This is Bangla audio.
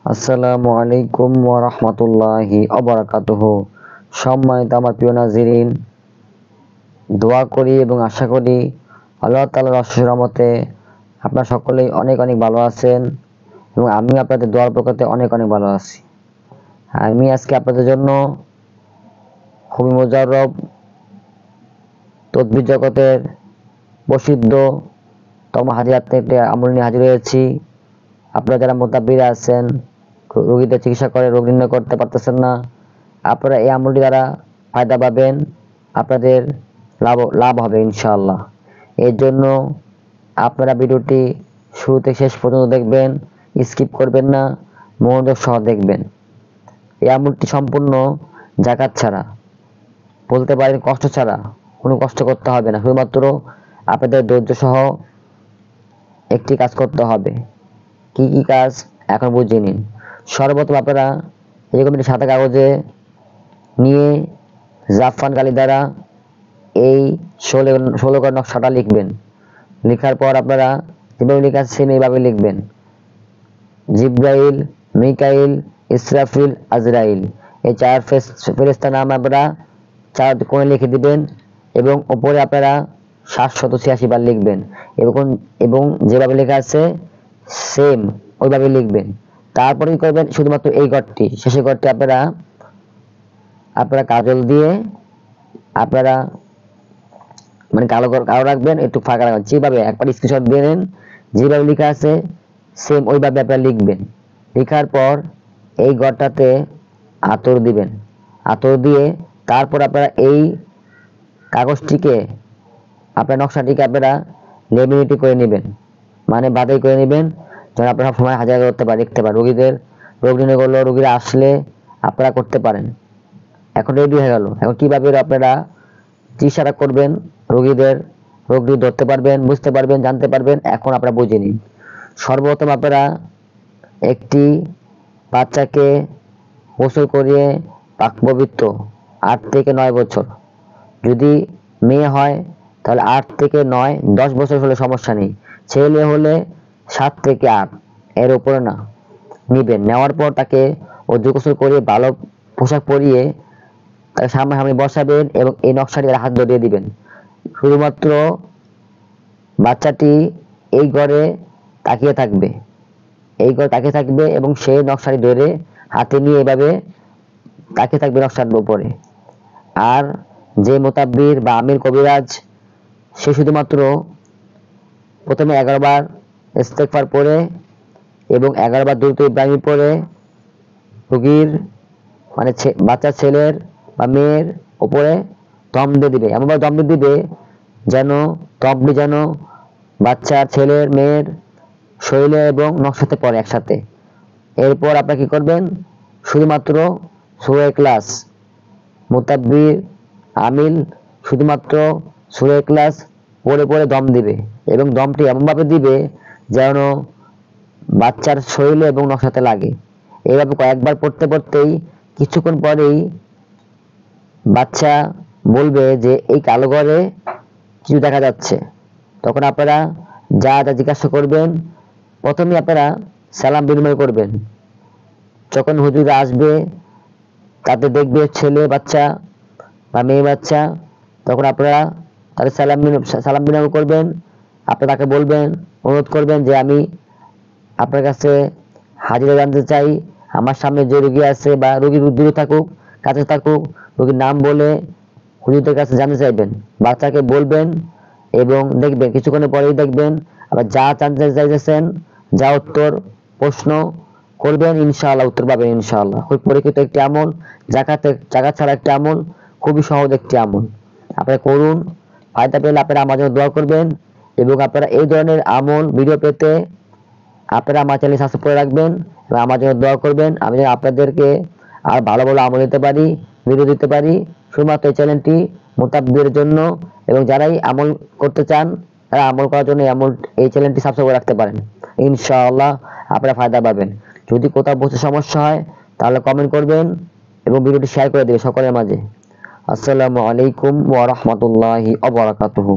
আসসালামু আলাইকুম ওয়া রাহমাতুল্লাহি ওয়া বারাকাতুহু। সম্মানিত আমার প্রিয় নাজিরিন, দোয়া করি এবং আশা করি আল্লাহ তাআলার অশেষ রহমতে আপনারা সকলেই অনেক অনেক ভালো আছেন এবং আমি আপনাদের দোয়ার বরকতে অনেক অনেক ভালো আছি। আমি আজকে আপনাদের জন্য খুবই মুজাররব তদবির জগতের প্রসিদ্ধতম হাদিয়াতে একটি আমল নিয়ে হাজির হয়েছি। আপনারা যারা মুতাব্বির আছেন, রোগীদের চিকিৎসা করে রোগ নির্ণয় করতে পারতেছেন না, আপনারা এই আমলটি দ্বারা ফায়দা পাবেন, আপনাদের লাভ হবে ইনশাআল্লাহ। এর জন্য আপনারা ভিডিওটি শুরু থেকে শেষ পর্যন্ত দেখবেন, স্কিপ করবেন না, মনোযোগ সহ দেখবেন। এই আমলটি সম্পূর্ণ জাকাত ছাড়া, বলতে পারেন কষ্ট ছাড়া, কোনো কষ্ট করতে হবে না, শুধুমাত্র আপনাদের ধৈর্য সহ একটি কাজ করতে হবে। কি কি কাজ এখন বুঝিয়ে নিন। সর্বপ্রথম আপনারা এরকম একটি সাদা কাগজে নিয়ে জাফরান কালি দ্বারা এই 16 ঘর নকশাটা লিখবেন। লেখার পর আপনারা যেভাবে লেখা আছে সেইভাবে লিখবেন। জিব্রাইল, মিকাইল, ইসরাফিল, আজরাইল, এই 4 ফেরেশতার নাম আপনারা 4 কোণে লিখে দিবেন এবং উপরে আপনারা 786 বার লিখবেন এবং যেভাবে লেখা আছে সেম ওইভাবে লিখবেন। তারপরে কি করবেন, শুধুমাত্র এই ঘরটি, শেষের ঘরটি আপনারা কাজল দিয়ে আপনারা মানে কালো রাখবেন, একটু ফাঁকা রাখবেন। যেভাবে একবার স্ক্রিনশট দিয়ে নেন, যেভাবে লেখা আছে সেম ওইভাবে আপনারা লিখবেন। লেখার পর এই ঘরটাতে আতর দিবেন। আতর দিয়ে তারপর আপনারা এই কাগজটিকে, আপনার নকশাটিকে আপনারা লেমিনেটিং করে নেবেন, মানে বাধাই করে নেবেন, যেন আপনারা সবসময় হাজার করতে পারেন, দেখতে পারেন। রোগীদের রোগ নির্ণয় করলো, রোগীরা আসলে আপনারা করতে পারেন। এখন রেডি হয়ে গেল। এখন কিভাবে আপনারা চিকিৎসাটা করবেন, রোগীদের রোগ ধরতে পারবেন, বুঝতে পারবেন, জানতে পারবেন। এখন আপনারা বুঝে নিন। সর্বপ্রথম আপনারা একটি বাচ্চাকে গোসল করিয়ে পাক পবিত্র 8 থেকে 9 বছর, যদি মেয়ে হয় তাহলে 8 থেকে 9, 10 বছর হলে সমস্যা নেই। ছেলে হলে 7 থেকে 8, এর উপরে না নিবেন। নেওয়ার পর তাকে অজু গোসল করিয়ে ভালো পোশাক পরিয়ে তাকে সামনে বসাবেন এবং এই নকশাটি হাত ধরিয়ে দিবেন। শুধুমাত্র বাচ্চাটি এই ঘরে তাকিয়ে থাকবে, এবং সেই নকশাটি ধরে হাতে নিয়ে এভাবে তাকিয়ে থাকবে নকশার উপরে। আর যে মুতাব্বির বা আমির কবিরাজ, সে শুধুমাত্র প্রথমে 11 বার ইস্তেগফার পড়ে এবং 11 বার দুরূদ ইব্রাহিম পড়ে রোগীর মানে বাচ্চা ছেলের বা মেয়ের উপরে দম দিয়ে দিবে। এমনভাবে দম দিয়ে দিবে যেন দমটি যেন বাচ্চার ছেলের মেয়ের শরীরে এবং নকশাতে পড়ে একসাথে। এরপর আপনারা কি করবেন, শুধুমাত্র সূরা ইখলাস, মুতাব্বির আমিল শুধুমাত্র সূরা ইখলাস পড়ে পড়ে দম দিবে এবং দমটি এমনভাবে দিবে যেন বাচ্চার শরীরে এবং নকশাতে লাগে। এইভাবে কয়েকবার পড়তে পড়তেই কিছুক্ষণ পরেই বাচ্চা বলবে যে এই কালো ঘরে কিছু দেখা যাচ্ছে। তখন আপনারা যা যা জিজ্ঞাসা করবেন, প্রথমে আপনারা সালাম বিনিময় করবেন। যখন হুজুর আসবে তাতে দেখবে ছেলে বাচ্চা বা মেয়ে বাচ্চা, তখন আপনারা তাদের সালাম বিনিময় করবেন। আপনারা তাকে বলবেন, অনুরোধ করবেন যে আমি আপনার কাছে হাজিরা জানতে চাই। আমার সামনে যে রোগী আছে বা রোগী দূরে থাকুক কাছে থাকুক, রোগীর নাম বলে হুজুরদের কাছে জানতে চাইবেন। বাচ্চাকে বলবেন এবং দেখবেন কিছুক্ষণের পরেই দেখবেন আবার যা জানতে চাইতেছেন, যা উত্তর প্রশ্ন করবেন, ইনশাআল্লাহ উত্তর পাবেন ইনশাআল্লাহ। খুব পরীক্ষিত একটি আমল, জাকাত ছাড়া একটি আমল, খুবই সহজ একটি আমল। আপনারা করুন, ফায়দা পেলে আপনারা আমার জন্য দোয়া করবেন এবং আপনারা এই ধরনের আমল ভিডিও পেতে আপনারা আমার চ্যানেল সাবস্ক্রাইব করে রাখবেন এবং আমার জন্য দোয়া করবেন। আমি যেন আপনাদেরকে আর ভালো ভালো আমল দিতে পারি, ভিডিও দিতে পারি। শুধুমাত্র এই চ্যানেলটি মুতাব্বিরের জন্য, এবং যারাই আমল করতে চান তারা আমল করার জন্য এই চ্যানেলটি সাবস্ক্রাইব করে রাখতে পারেন। ইনশাআল্লাহ আপনারা ফায়দা পাবেন। যদি কোথাও বুঝতে সমস্যা হয় তাহলে কমেন্ট করবেন এবং ভিডিওটি শেয়ার করে দেবেন সকলের মাঝে। আসসালামু আলাইকুম ওয়া রাহমাতুল্লাহি ওয়া বারাকাতুহু।